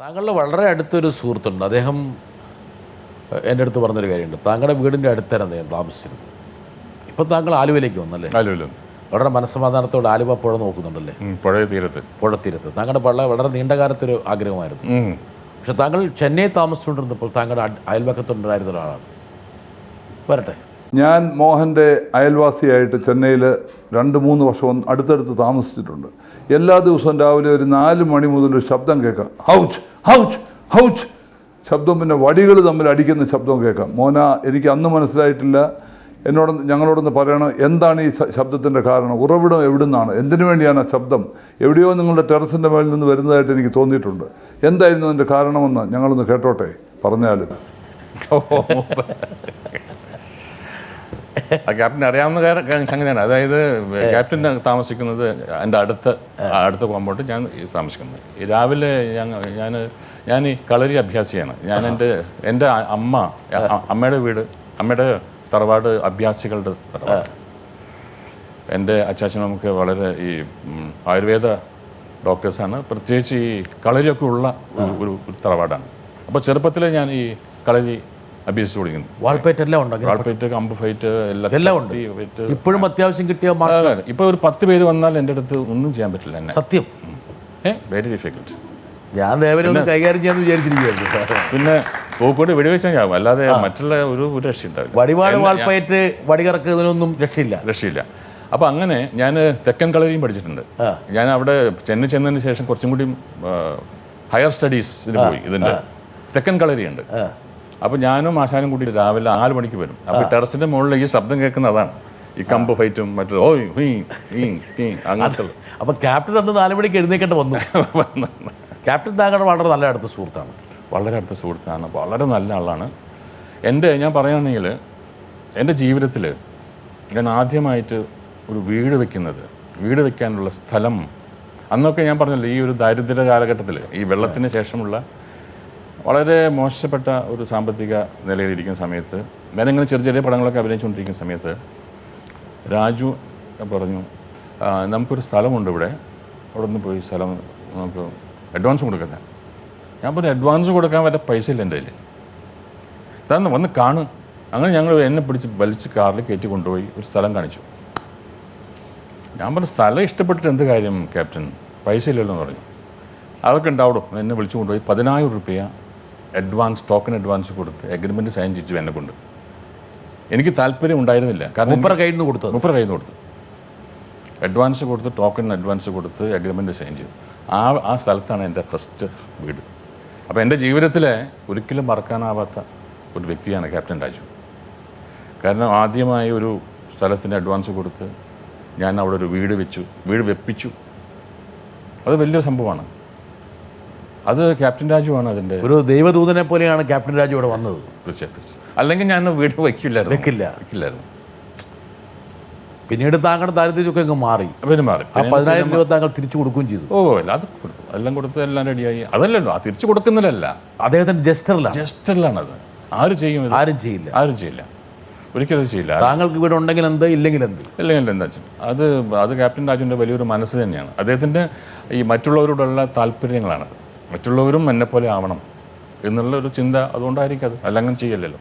താങ്കളുടെ വളരെ അടുത്തൊരു സുഹൃത്തുണ്ട്. അദ്ദേഹം എൻ്റെ അടുത്ത് പറഞ്ഞൊരു കാര്യമുണ്ട്. താങ്കളുടെ വീടിൻ്റെ അടുത്തന്നെ അദ്ദേഹം താമസിച്ചിരുന്നു. ഇപ്പം താങ്കൾ ആലുവയിലേക്ക് വന്നല്ലേ? ആലുവയിൽ വളരെ മനസ്സമാധാനത്തോടെ ആലുവ പുഴ നോക്കുന്നുണ്ടല്ലേ? പുഴത്തീരത്ത് താങ്കളുടെ വളരെ നീണ്ടകാലത്തൊരു ആഗ്രഹമായിരുന്നു. പക്ഷെ താങ്കൾ ചെന്നൈ താമസിച്ചുകൊണ്ടിരുന്നപ്പോൾ താങ്കളുടെ അയൽവക്കത്തുണ്ടായിരുന്ന ഒരാളാണ്. വരട്ടെ. ഞാൻ മോഹൻ്റെ അയൽവാസിയായിട്ട് ചെന്നൈയിൽ 2-3 വർഷം അടുത്തടുത്ത് താമസിച്ചിട്ടുണ്ട്. എല്ലാ ദിവസവും രാവിലെ ഒരു 4 മണി മുതൽ ഒരു ശബ്ദം കേൾക്കാം. ഹൗച്ച് ഹൗച്ച് ഹൗച്ച് ശബ്ദം, പിന്നെ വടികൾ തമ്മിൽ അടിക്കുന്ന ശബ്ദം കേൾക്കാം. മോന, എനിക്ക് അന്ന് മനസ്സിലായിട്ടില്ല. ഞങ്ങളോടൊന്ന് പറയണം, എന്താണ് ഈ ശബ്ദത്തിൻ്റെ കാരണം, ഉറവിടം എവിടെ നിന്നാണ്, എന്തിനു വേണ്ടിയാണ് ആ ശബ്ദം, എവിടെയോ നിങ്ങളുടെ ടെറസിൻ്റെ മേളിൽ നിന്ന് വരുന്നതായിട്ട് എനിക്ക് തോന്നിയിട്ടുണ്ട്. എന്തായിരുന്നു അതിൻ്റെ കാരണമെന്ന് ഞങ്ങളൊന്ന് കേട്ടോട്ടെ പറഞ്ഞാൽ. ക്യാപ്റ്റൻ അറിയാവുന്ന സംഗതിയാണ്. അതായത് ക്യാപ്റ്റൻ താമസിക്കുന്നത് എൻ്റെ അടുത്ത കോമ്പൗണ്ട് ഞാൻ താമസിക്കുന്നത്. രാവിലെ ഞാൻ ഈ കളരി അഭ്യാസിയാണ്. ഞാൻ എൻ്റെ അമ്മയുടെ വീട്, അമ്മയുടെ തറവാട് അഭ്യാസികളുടെ തറവാട്. എൻ്റെ അച്ചാച്ചനൊക്കെ വളരെ ഈ ആയുർവേദ ഡോക്ടേഴ്സാണ്. പ്രത്യേകിച്ച് ഈ കളരിയൊക്കെ ഉള്ള ഒരു തറവാടാണ്. അപ്പോൾ ചെറുപ്പത്തിൽ ഞാൻ ഈ കളരി അഭ്യസിച്ച് കൊടുക്കുന്നു. വാൾപ്പേറ്റ്, കമ്പ് ഫൈറ്റ് എല്ലാം ഉണ്ട്. ഇപ്പോഴും അത്യാവശ്യം കിട്ടിയ ഇപ്പോൾ ഒരു 10 പേര് വന്നാൽ എൻ്റെ അടുത്ത് ഒന്നും ചെയ്യാൻ പറ്റില്ല. എന്നെ സത്യം വെരി ഡിഫിക്കൽട്ട്. ഞാൻ ദേവനെ കൈകാര്യം ചെയ്യാന്ന് വിചാരിച്ചിരിക്കുകയായിരുന്നു. പിന്നെ പോക്കൂടെ വെടിവെച്ചാൽ ചാവും, അല്ലാതെ മറ്റുള്ള ഒരു രക്ഷയുണ്ടാവില്ല. വടിവാട് വാൾപ്പയറ്റ് വടികറക്കുന്നതിനൊന്നും രക്ഷയില്ല. അപ്പോൾ അങ്ങനെ ഞാൻ തെക്കൻ കളരിയും പഠിച്ചിട്ടുണ്ട്. ഞാൻ അവിടെ ചെന്നതിന് ശേഷം കുറച്ചും കൂടി ഹയർ സ്റ്റഡീസിന് പോയി. ഇതിൻ്റെ തെക്കൻ കളരിയുണ്ട്. അപ്പോൾ ഞാനും ആശാനും കൂടി രാവിലെ 4 മണിക്ക് വരും. അപ്പോൾ ടെറസിൻ്റെ മുകളിൽ ഈ ശബ്ദം കേൾക്കുന്ന അതാണ്, ഈ കമ്പ് ഫൈറ്റും മറ്റു അങ്ങനത്തെ. അപ്പോൾ ക്യാപ്റ്റൻ അന്ന് 4 മണിക്ക് എഴുന്നേക്കേണ്ട വന്നു. ക്യാപ്റ്റൻ താങ്കളുടെ വളരെ നല്ല അടുത്ത സുഹൃത്താണ്. വളരെ നല്ല ആളാണ്. ഞാൻ പറയുകയാണെങ്കിൽ എൻ്റെ ജീവിതത്തിൽ ഞാൻ ആദ്യമായിട്ട് ഒരു വീട് വെക്കാനുള്ള സ്ഥലം, അന്നൊക്കെ ഞാൻ പറഞ്ഞല്ലോ, ഈ ഒരു ദാരിദ്ര്യ കാലഘട്ടത്തിൽ, ഈ വെള്ളത്തിന് ശേഷമുള്ള വളരെ മോശപ്പെട്ട ഒരു സാമ്പത്തിക നിലയിലിരിക്കുന്ന സമയത്ത്, ഞാനിങ്ങനെ ചെറിയ പടങ്ങളൊക്കെ അഭിനയിച്ചുകൊണ്ടിരിക്കുന്ന സമയത്ത് രാജു പറഞ്ഞു, നമുക്കൊരു സ്ഥലമുണ്ട് ഇവിടെ, അവിടെ നിന്ന് പോയി സ്ഥലം നമുക്ക് അഡ്വാൻസ് കൊടുക്കുന്നത്. ഞാൻ പറഞ്ഞു, അഡ്വാൻസ് കൊടുക്കാൻ വരെ പൈസ ഇല്ല എൻ്റെ കയ്യിൽ, തന്നെ വന്ന് കാണും. അങ്ങനെ ഞങ്ങൾ എന്നെ വലിച്ച് കാറിൽ കയറ്റി കൊണ്ടുപോയി ഒരു സ്ഥലം കാണിച്ചു. ഞാൻ പറഞ്ഞു, സ്ഥലം ഇഷ്ടപ്പെട്ടിട്ട് എന്ത് കാര്യം ക്യാപ്റ്റൻ, പൈസ ഇല്ലല്ലോ എന്ന് പറഞ്ഞു. അതൊക്കെ ഉണ്ടാവിടും. എന്നെ വിളിച്ചു കൊണ്ടുപോയി 10,000 രൂപ ടോക്കൺ അഡ്വാൻസ് കൊടുത്ത് എഗ്രിമെൻറ്റ് സൈൻ ചെയ്യിച്ചു എന്നെ കൊണ്ട്. എനിക്ക് താല്പര്യം ഉണ്ടായിരുന്നില്ല, കാരണം മൂപ്പർ കയ്യിൽ നിന്ന് കൊടുത്തു. അഡ്വാൻസ് കൊടുത്ത്, ടോക്കൺ അഡ്വാൻസ് കൊടുത്ത് എഗ്രിമെൻറ്റ് സൈൻ ചെയ്തു. ആ സ്ഥലത്താണ് എൻ്റെ ഫസ്റ്റ് വീട്. അപ്പോൾ എൻ്റെ ജീവിതത്തിലെ ഒരിക്കലും മറക്കാനാവാത്ത ഒരു വ്യക്തിയാണ് ക്യാപ്റ്റൻ രാജു. കാരണം ആദ്യമായി ഒരു സ്ഥലത്തിന് അഡ്വാൻസ് കൊടുത്ത് ഞാൻ അവിടെ ഒരു വീട് വെപ്പിച്ചു. അത് വലിയൊരു സംഭവമാണ്. അത് ക്യാപ്റ്റൻ രാജുവാണ് അതിൻ്റെ ഒരു ദൈവദൂതനെ പോലെയാണ് ക്യാപ്റ്റൻ രാജു ഇവിടെ വന്നത്. തീർച്ചയായിട്ടും. അല്ലെങ്കിൽ ഞാൻ വീട് വെക്കില്ലായിരുന്നു. പിന്നീട് താങ്കളുടെ ദാരിദ്ര്യമൊക്കെ അങ്ങ് മാറി. ആ 10,000 രൂപ താങ്കൾ തിരിച്ചു കൊടുക്കുകയും ചെയ്തു. അത് കൊടുത്തു, എല്ലാം കൊടുത്ത് എല്ലാം റെഡിയായി. അതല്ലല്ലോ, ആ തിരിച്ചു കൊടുക്കുന്നില്ലല്ല, അദ്ദേഹത്തിൻ്റെ ജസ്റ്ററിലാണത്. ആരും ചെയ്യില്ല, ഒരിക്കലും ചെയ്യില്ല. താങ്കൾക്ക് ഇവിടെ ഉണ്ടെങ്കിൽ എന്ത്, ഇല്ലെങ്കിൽ എന്താ അത് ക്യാപ്റ്റൻ രാജുവിൻ്റെ വലിയൊരു മനസ്സ് തന്നെയാണ്. അദ്ദേഹത്തിൻ്റെ ഈ മറ്റുള്ളവരോടുള്ള താല്പര്യങ്ങളാണത്. മറ്റുള്ളവരും എന്നെപ്പോലെ ആവണം എന്നുള്ള ഒരു ചിന്ത അതുകൊണ്ടായിരിക്കും. അത് അല്ലെങ്കിൽ ചെയ്യല്ലല്ലോ.